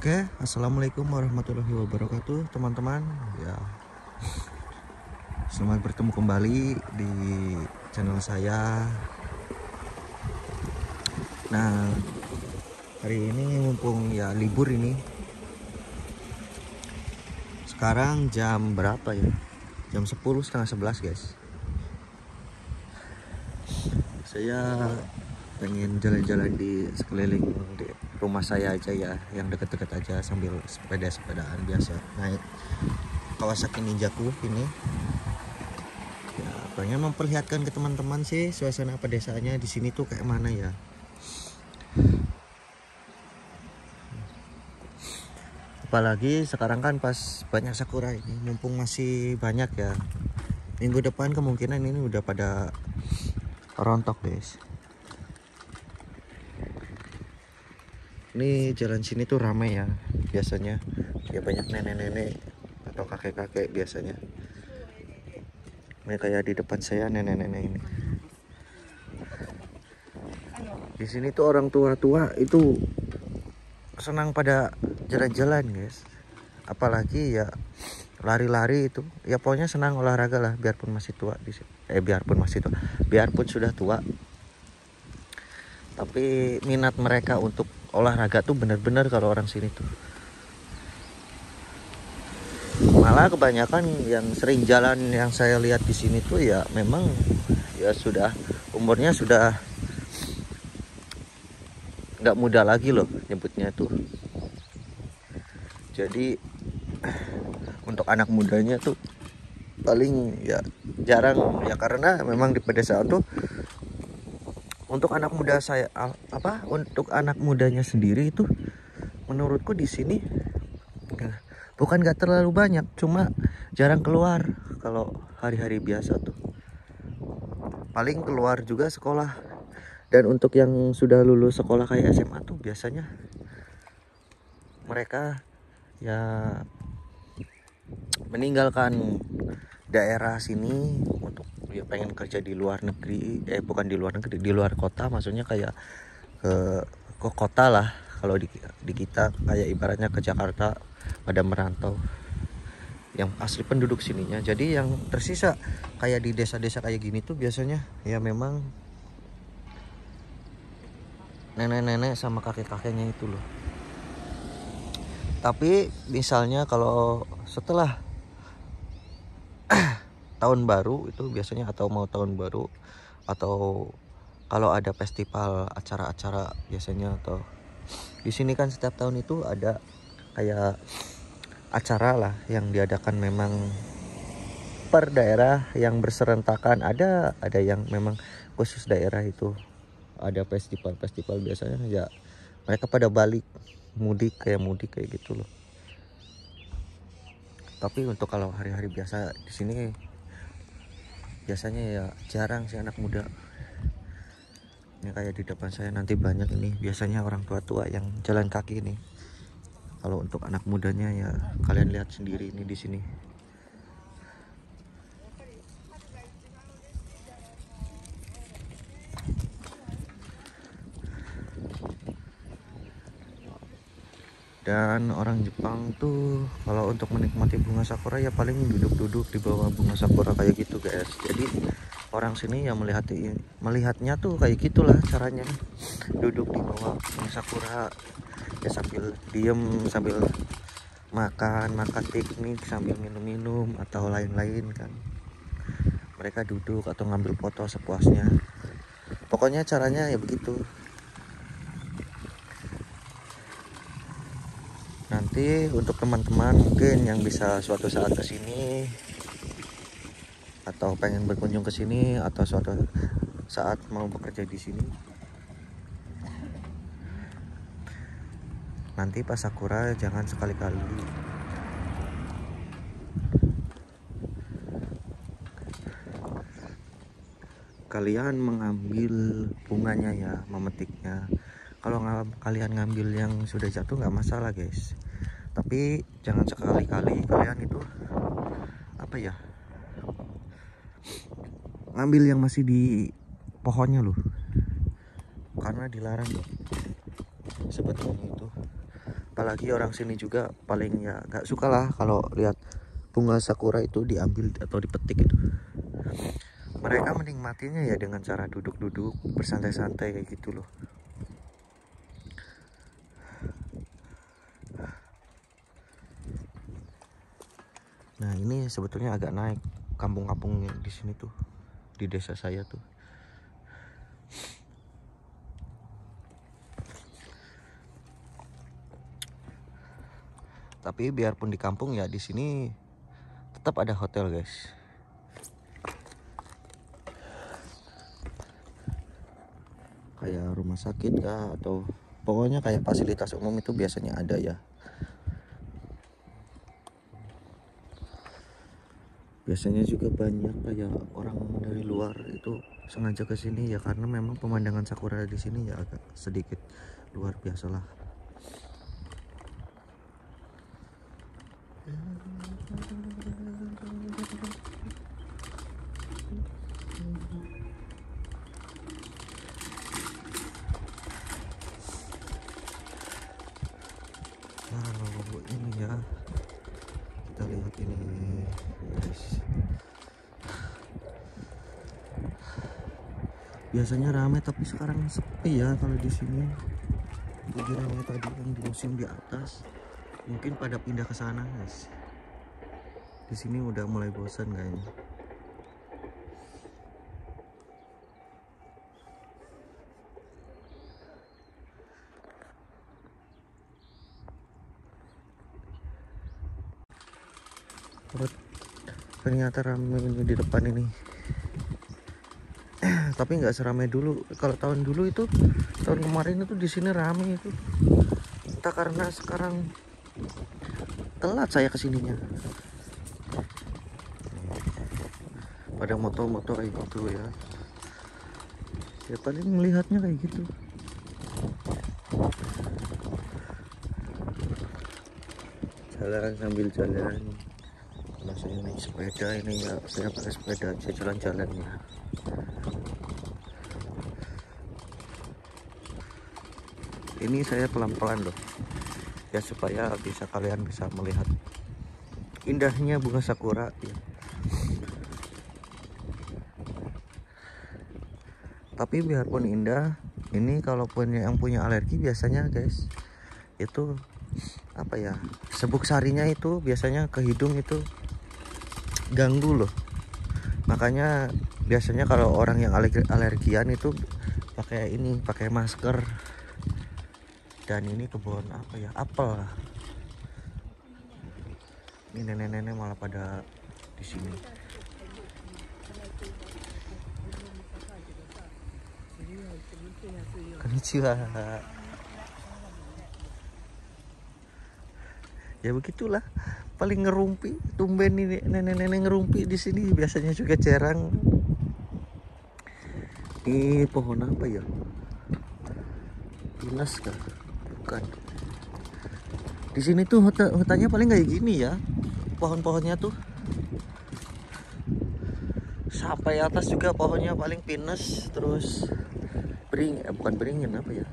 Oke, assalamualaikum warahmatullahi wabarakatuh, teman-teman. Ya, selamat bertemu kembali di channel saya. Nah, hari ini mumpung ya libur ini. Sekarang jam berapa ya? Jam 10, setengah 11, guys. Saya pengen jalan-jalan di sekeliling di rumah saya aja ya, yang deket-deket aja sambil sepedaan biasa naik Kawasaki Ninjaku ini. Ya, pengen memperlihatkan ke teman-teman sih suasana pedesanya di sini tuh kayak mana ya. Apalagi sekarang kan pas banyak sakura ini, mumpung masih banyak ya. Minggu depan kemungkinan ini udah pada rontok, guys. Ini jalan sini tuh ramai ya biasanya. Ya banyak nenek-nenek atau kakek-kakek biasanya. Ini kayak di depan saya nenek-nenek ini. Di sini tuh orang tua-tua itu senang pada jalan-jalan, guys. Apalagi ya lari-lari itu. Ya pokoknya senang olahraga lah, biarpun masih tua biarpun sudah tua. Tapi minat mereka untuk olahraga tuh bener-bener kalau orang sini tuh. Malah kebanyakan yang sering jalan yang saya lihat di sini tuh ya memang ya sudah umurnya sudah nggak muda lagi loh nyebutnya tuh. Jadi untuk anak mudanya tuh paling ya jarang ya, karena memang di pedesaan tuh untuk anak muda saya untuk anak mudanya sendiri itu menurutku di sini bukan nggak terlalu banyak, cuma jarang keluar. Kalau hari-hari biasa tuh paling keluar juga sekolah. Dan untuk yang sudah lulus sekolah kayak SMA tuh biasanya mereka ya meninggalkan daerah sini untuk ya pengen kerja di luar negeri, bukan di luar negeri, di luar kota, maksudnya kayak ke kota lah. Kalau di kita kayak ibaratnya ke Jakarta pada merantau yang asli penduduk sininya. Jadi yang tersisa kayak di desa-desa kayak gini tuh biasanya ya memang nenek-nenek sama kakek-kakeknya itu loh. Tapi misalnya kalau setelah tahun baru itu biasanya, atau mau tahun baru, atau kalau ada festival acara-acara biasanya, atau di sini kan setiap tahun itu ada kayak acara lah yang diadakan memang per daerah yang berserentakan. Ada yang memang khusus daerah itu ada festival biasanya ya mereka pada balik mudik kayak gitu loh. Tapi untuk kalau hari-hari biasa di sini biasanya ya jarang sih anak muda. Ini kayak di depan saya nanti banyak ini biasanya orang tua-tua yang jalan kaki ini. Kalau untuk anak mudanya ya kalian lihat sendiri ini di sini. Dan orang Jepang tuh kalau untuk menikmati bunga sakura ya paling duduk-duduk di bawah bunga sakura kayak gitu, guys. Jadi orang sini ya melihatnya tuh kayak gitulah caranya, duduk di bawah bunga sakura ya sambil diem, sambil makan piknik, sambil minum-minum atau lain-lain kan. Mereka duduk atau ngambil foto sepuasnya. Pokoknya caranya ya begitu. Nanti untuk teman-teman mungkin yang bisa suatu saat kesini atau pengen berkunjung ke sini atau suatu saat mau bekerja di sini, nanti pas sakura jangan sekali-kali kalian mengambil bunganya ya, memetiknya. Kalau kalian ngambil yang sudah jatuh nggak masalah, guys. Tapi jangan sekali-kali kalian itu ngambil yang masih di pohonnya loh, karena dilarang loh sebetulnya itu. apalagi orang sini juga paling ya nggak suka lah kalau lihat bunga sakura itu diambil atau dipetik itu. Mereka menikmatinya ya dengan cara duduk-duduk bersantai-santai kayak gitu loh. Nah ini sebetulnya agak naik kampung-kampung di sini tuh, di desa saya tuh. Tapi biarpun di kampung ya di sini tetap ada hotel guys. Kayak rumah sakit kah atau pokoknya kayak fasilitas umum itu biasanya ada ya. Biasanya juga banyak kayak orang dari luar itu sengaja ke sini ya karena memang pemandangan sakura di sini ya agak sedikit luar biasa lah. Lalu ini ya, kita lihat ini guys. Biasanya ramai tapi sekarang sepi ya kalau di sini. Bujurannya tadi yang di museum di atas mungkin pada pindah ke sana guys. Di sini udah mulai bosan kayaknya. Ternyata ramai ini di depan ini. Tapi nggak seramai dulu. Kalau tahun dulu itu, tahun kemarin itu di sini ramai itu. Entah karena sekarang telat saya kesininya. Pada motor-motor kayak gitu ya. Ya paling melihatnya kayak gitu. Jalan sambil jalan. Nah, saya naik sepeda ini ya, saya pakai sepeda aja jalan-jalan ya. Ini saya pelan-pelan loh ya supaya kalian bisa melihat indahnya bunga sakura ya. Tapi biarpun indah, ini kalaupun yang punya alergi biasanya guys itu apa ya, sebuk sarinya itu biasanya ke hidung itu ganggu loh. Makanya biasanya kalau orang yang alergian itu pakai ini, pakai masker. Dan ini kebun apa ya, apel. Ini nenek-nenek malah pada di sini. Konnichiwa. Ya begitulah, paling ngerumpi, tumben ini nenek-nenek ngerumpi di sini biasanya juga jarang. Ini pohon apa ya? Pinus kah? Bukan. Di sini tuh hutannya paling kayak gini ya, pohon-pohonnya tuh. Sampai atas juga pohonnya paling pinus, terus bukan beringin apa ya?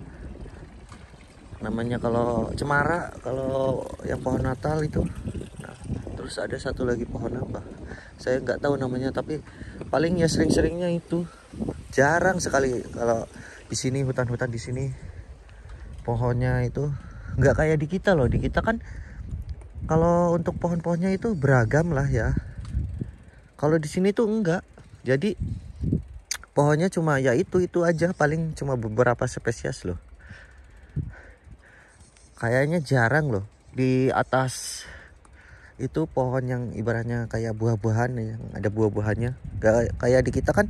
Namanya kalau cemara, kalau yang pohon Natal itu. Nah, terus ada satu lagi pohon apa? Saya nggak tahu namanya, tapi paling ya sering-seringnya itu. Jarang sekali kalau di sini hutan-hutan di sini pohonnya itu nggak kayak di kita loh. Di kita kan kalau untuk pohon-pohonnya itu beragam lah ya. Kalau di sini tuh enggak. Jadi pohonnya cuma ya itu aja, paling cuma beberapa spesies loh. Kayaknya jarang loh di atas itu pohon yang ibaratnya kayak buah-buahan yang ada buah-buahannya. Gak kayak di kita kan,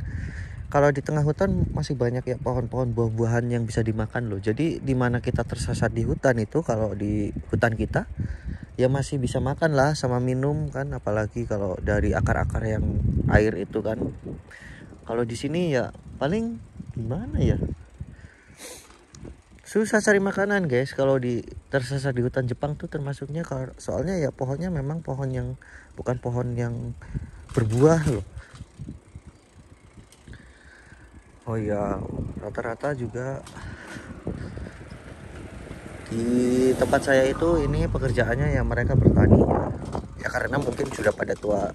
kalau di tengah hutan masih banyak ya pohon-pohon buah-buahan yang bisa dimakan loh. Jadi di mana kita tersesat di hutan itu, kalau di hutan kita ya masih bisa makan lah sama minum kan, apalagi kalau dari akar-akar yang air itu kan. Kalau di sini ya paling gimana ya, susah cari makanan guys kalau tersesat di hutan Jepang tuh termasuknya, soalnya ya pohonnya memang pohon yang bukan pohon yang berbuah loh. Oh ya, rata-rata juga Di tempat saya itu ini pekerjaannya ya mereka bertani ya karena mungkin sudah pada tua.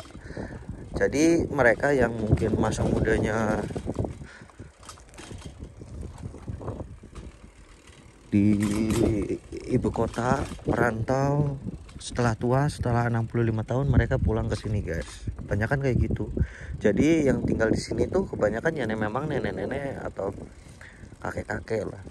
Jadi mereka yang mungkin masa mudanya di ibu kota perantau, setelah tua, setelah 65 tahun mereka pulang ke sini guys. Kebanyakan kayak gitu. Jadi yang tinggal di sini tuh kebanyakan ya memang nenek-nenek atau kakek-kakek lah.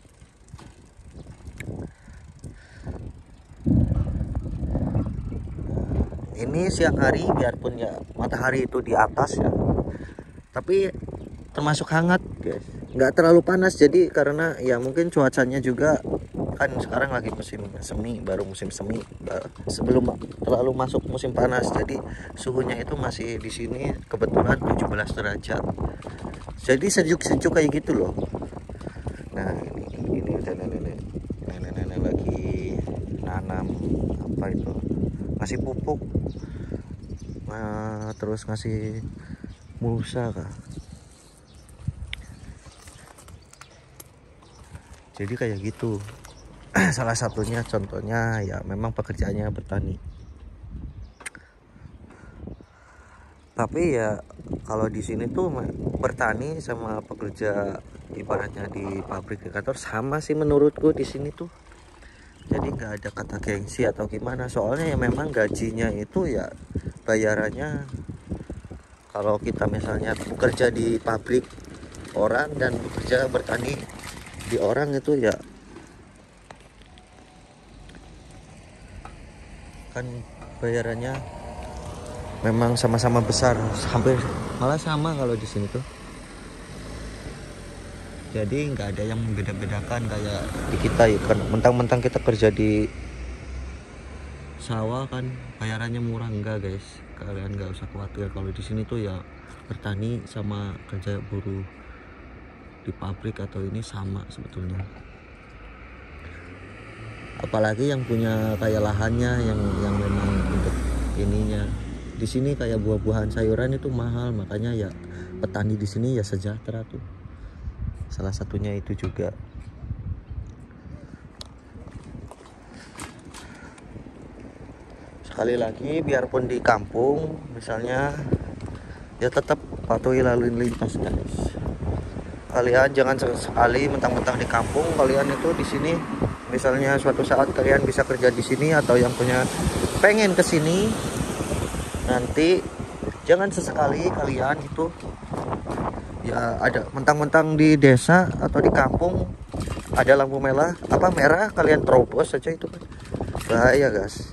Ini siang hari biarpun ya matahari itu di atas ya, tapi termasuk hangat guys, nggak terlalu panas. Jadi karena ya mungkin cuacanya juga kan sekarang lagi musim semi, baru musim semi sebelum terlalu masuk musim panas, jadi suhunya itu masih di sini kebetulan 17 derajat, jadi sejuk-sejuk kayak gitu loh. Nah ini udah nenek lagi nanam apa itu, ngasih pupuk, terus ngasih mulsa kah. Jadi kayak gitu. Salah satunya contohnya ya memang pekerjaannya bertani. Tapi ya kalau di sini tuh bertani sama pekerja ibaratnya di pabrik di kantor sama sih menurutku di sini tuh. Jadi nggak ada kata gengsi atau gimana. Soalnya ya memang gajinya itu ya bayarannya, kalau kita misalnya bekerja di pabrik orang dan bekerja bertani di orang itu ya kan bayarannya memang sama-sama besar, hampir malah sama kalau di sini tuh. Jadi nggak ada yang membeda-bedakan kayak di kita ya kan, mentang-mentang kita kerja di sawah kan bayarannya murah, enggak guys. Kalian nggak usah khawatir, kalau di sini tuh ya bertani sama kerja buruh di pabrik atau ini sama sebetulnya. Apalagi yang punya kayak lahannya yang memang untuk ininya. Di sini kayak buah-buahan sayuran itu mahal, makanya ya petani di sini ya sejahtera tuh. Salah satunya itu juga. Sekali lagi biarpun di kampung misalnya ya tetap patuhi lalu lintas guys. Kalian jangan sekali mentang-mentang di kampung kalian itu di sini, misalnya suatu saat kalian bisa kerja di sini atau yang punya pengen ke sini, nanti jangan sesekali kalian itu ya ada mentang-mentang di desa atau di kampung ada lampu merah kalian terobos saja, itu kan bahaya guys.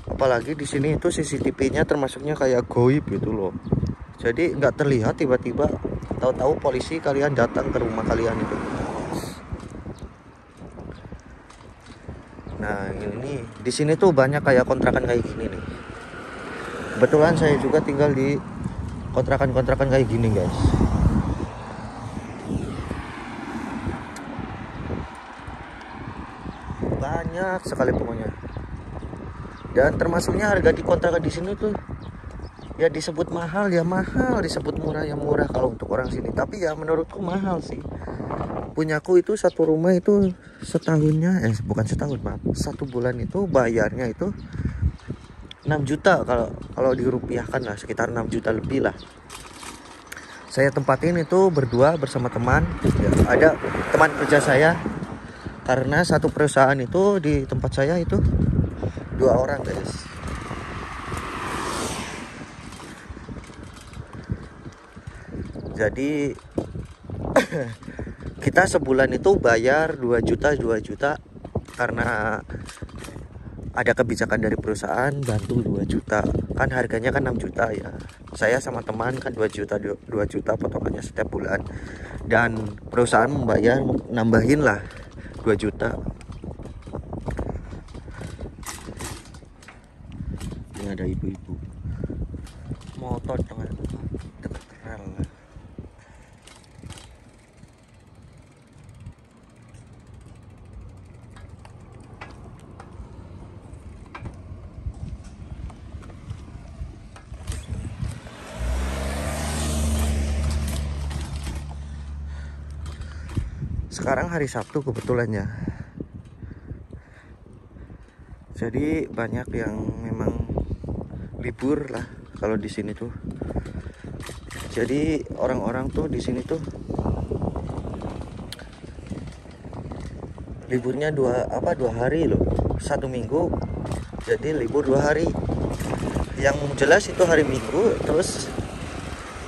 Apalagi di sini itu CCTV-nya termasuknya kayak goib gitu loh. Jadi nggak terlihat, tiba-tiba tahu-tahu polisi kalian datang ke rumah kalian itu. Nah ini di sini tuh banyak kayak kontrakan kayak gini nih. Kebetulan saya juga tinggal di kontrakan-kontrakan kayak gini guys. Banyak sekali pokoknya. Dan termasuknya harga di kontrakan di sini tuh ya disebut mahal ya mahal, disebut murah ya murah kalau untuk orang sini. Tapi ya menurutku mahal sih. Punyaku itu satu rumah itu setahunnya, bukan setahun maaf, satu bulan itu bayarnya itu 6 juta kalau dirupiahkan lah, sekitar 6 juta lebih lah. Saya tempatin itu berdua bersama teman ya, ada teman kerja saya, karena satu perusahaan itu di tempat saya itu 2 orang guys. Jadi kita sebulan itu bayar 2 juta karena ada kebijakan dari perusahaan bantu 2 juta. Kan harganya kan 6 juta ya. Saya sama teman kan 2 juta potongannya setiap bulan. Dan perusahaan membayar nambahin lah 2 juta. Ini ada ibu-ibu motor tengah deket rel. Sekarang hari Sabtu kebetulannya. Jadi banyak yang memang libur lah kalau di sini tuh. Jadi orang-orang tuh di sini tuh liburnya dua hari loh, 1 minggu. Jadi libur 2 hari. Yang jelas itu hari Minggu, terus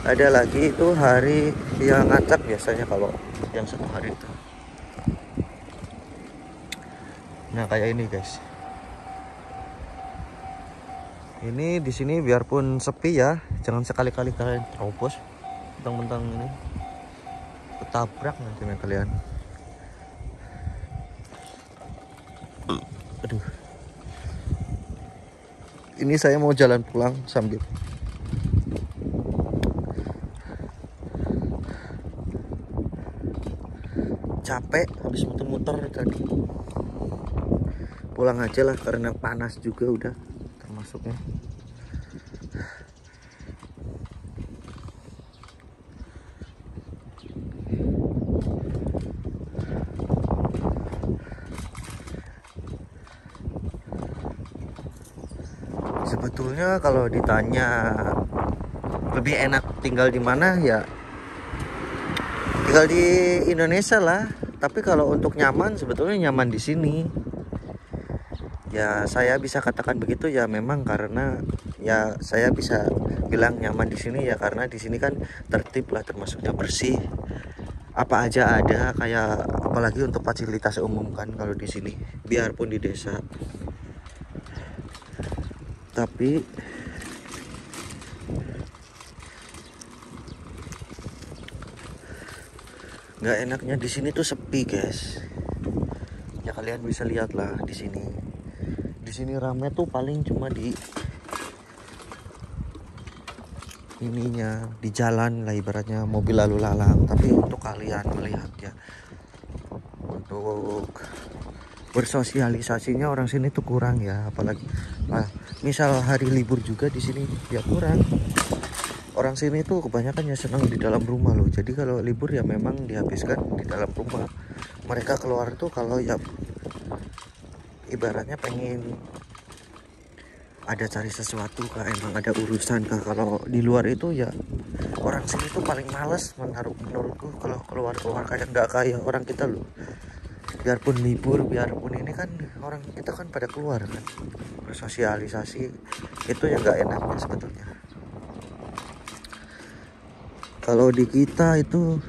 ada lagi itu hari yang ngacak biasanya kalau yang 1 hari itu. Nah kayak ini guys. Ini di sini biarpun sepi ya, jangan sekali-kali kalian terobos, mentang-mentang ini ketabrak nanti kalian. Aduh. Ini saya mau jalan pulang sambil capek habis muter-muter tadi. Pulang aja lah karena panas juga udah termasuknya. Sebetulnya kalau ditanya lebih enak tinggal di mana ya tinggal di Indonesia lah. Tapi kalau untuk nyaman sebetulnya nyaman di sini. Ya saya bisa katakan begitu ya memang karena ya saya bisa bilang nyaman di sini ya karena di sini kan tertib lah, termasuknya bersih. Apa aja ada, kayak apalagi untuk fasilitas umum kan kalau di sini biarpun di desa. Tapi nggak enaknya di sini tuh sepi guys. Ya kalian bisa lihat lah di sini. Di sini rame tuh paling cuma di ininya, di jalan lah ibaratnya mobil lalu lalang. Tapi untuk kalian melihat ya, untuk bersosialisasinya orang sini tuh kurang ya. Apalagi misal hari libur juga di sini ya kurang. Orang sini tuh kebanyakan ya senang di dalam rumah loh. Jadi kalau libur ya memang dihabiskan di dalam rumah. Mereka keluar tuh kalau ya ibaratnya pengen ada cari sesuatu kah, emang ada urusan kah. Kalau di luar itu ya orang sini tuh paling males menurutku kalau keluar kayak nggak kayak orang kita loh. Biarpun libur, biarpun ini kan orang kita kan pada keluar kan bersosialisasi, itu yang nggak enaknya sebetulnya. Kalau di kita itu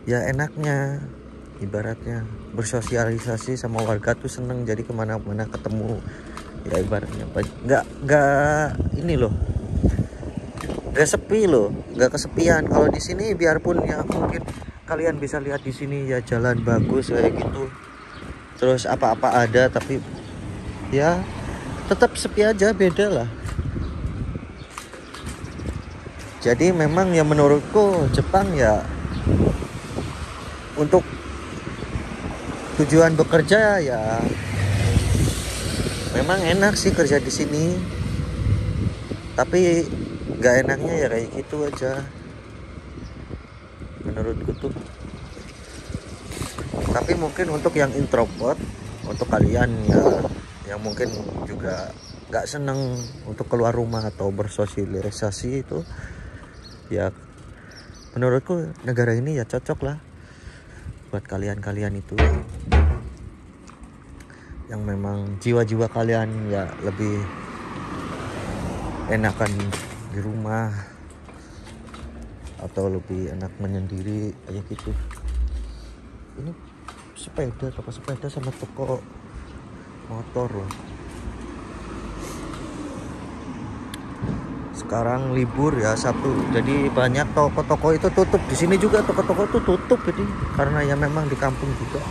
ya enaknya ibaratnya bersosialisasi sama warga tuh seneng, jadi kemana-mana ketemu ya ibaratnya nggak ini loh, nggak sepi loh, nggak kesepian. Kalau di sini biarpun ya mungkin kalian bisa lihat di sini ya jalan bagus kayak gitu, terus apa-apa ada, tapi ya tetap sepi aja, beda lah. Jadi memang ya menurutku Jepang ya untuk tujuan bekerja ya memang enak sih kerja di sini. Tapi nggak enaknya ya kayak gitu aja menurutku tuh. Tapi mungkin untuk yang introvert, untuk kalian ya yang mungkin juga nggak seneng untuk keluar rumah atau bersosialisasi itu, ya menurutku negara ini ya cocok lah buat kalian itu yang memang jiwa-jiwa kalian ya lebih enakan di rumah atau lebih enak menyendiri kayak gitu. Ini toko sepeda sama toko motor loh. Sekarang libur ya Sabtu, jadi banyak toko-toko itu tutup. Di sini juga toko-toko itu tutup, jadi karena ya memang di kampung juga.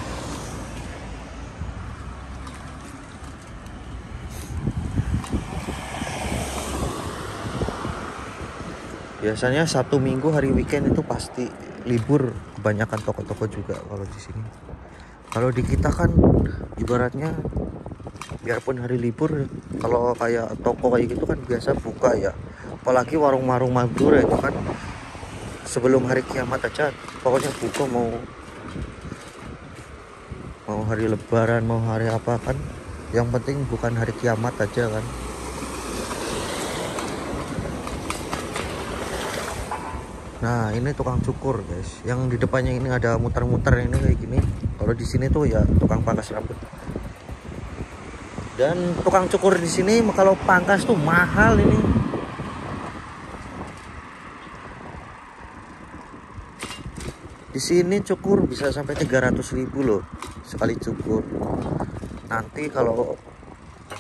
Biasanya Sabtu Minggu hari weekend itu pasti libur, kebanyakan toko-toko juga kalau di sini. Kalau di kita kan ibaratnya biarpun hari libur, kalau kayak toko kayak gitu kan biasa buka ya. Apalagi warung-warung Madura itu kan sebelum hari kiamat aja pokoknya buka, mau hari lebaran, mau hari apa kan Yang penting bukan hari kiamat aja kan. Nah ini tukang cukur guys, yang di depannya ini ada muter-muter ini kayak gini. Kalau di sini tuh ya tukang pangkas rambut. Dan tukang cukur di sini kalau pangkas tuh mahal ini. Di sini cukur bisa sampai 300.000 loh sekali cukur. Nanti kalau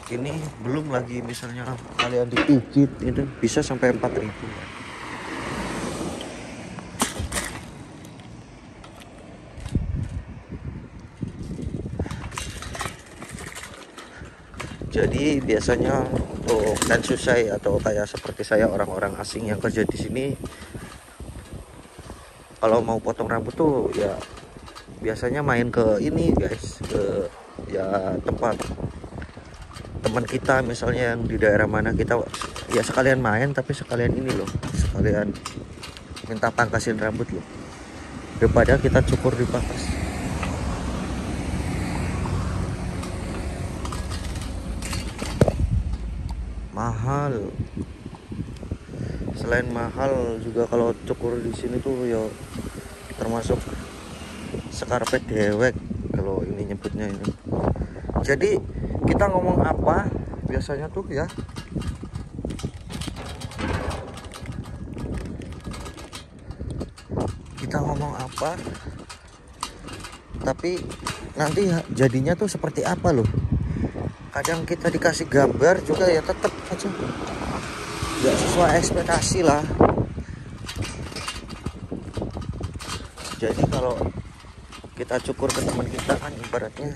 ini belum lagi misalnya kalian dipijit itu bisa sampai 4.000. Jadi biasanya untuk dan susai atau kayak seperti saya orang-orang asing yang kerja di sini, kalau mau potong rambut tuh ya biasanya main ke ini guys, ke ya tempat teman kita misalnya yang di daerah mana, kita ya sekalian main tapi sekalian ini loh, sekalian minta pangkasin rambut loh, daripada kita cukur di pangkas. Mahal. Selain mahal juga kalau cukur di sini tuh ya termasuk sekarpet dewek kalau ini nyebutnya ini. Jadi kita ngomong apa biasanya tuh ya, kita ngomong apa tapi nanti jadinya tuh seperti apa loh. Kadang kita dikasih gambar juga ya tetap aja nggak sesuai ekspektasi lah. Jadi kalau kita cukur ke teman kita kan ibaratnya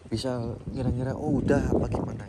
bisa ngira-ngira oh udah apa gimana.